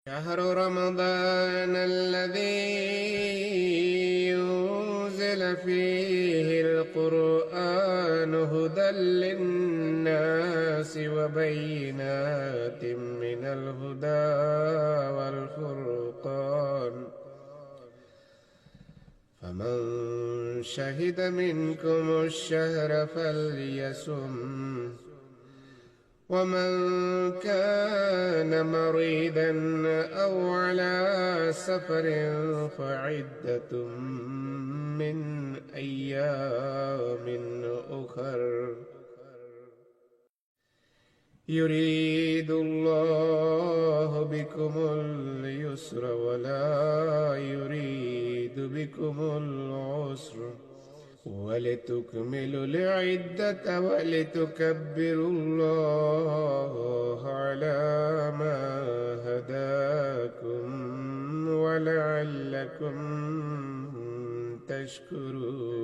شهر رمضان الذي أنزل فيه القرآن هدى للناس وبينات من الهدى والفرقان، فمن شهد منكم الشهر فليصم، ومن كان مريضا أو على سفر فعدة من أيام أخر، يريد الله بكم اليسر ولا يريد بكم العسر، ولتكملوا العدة ولتكبروا الله على ما هداكم ولعلكم تشكرون.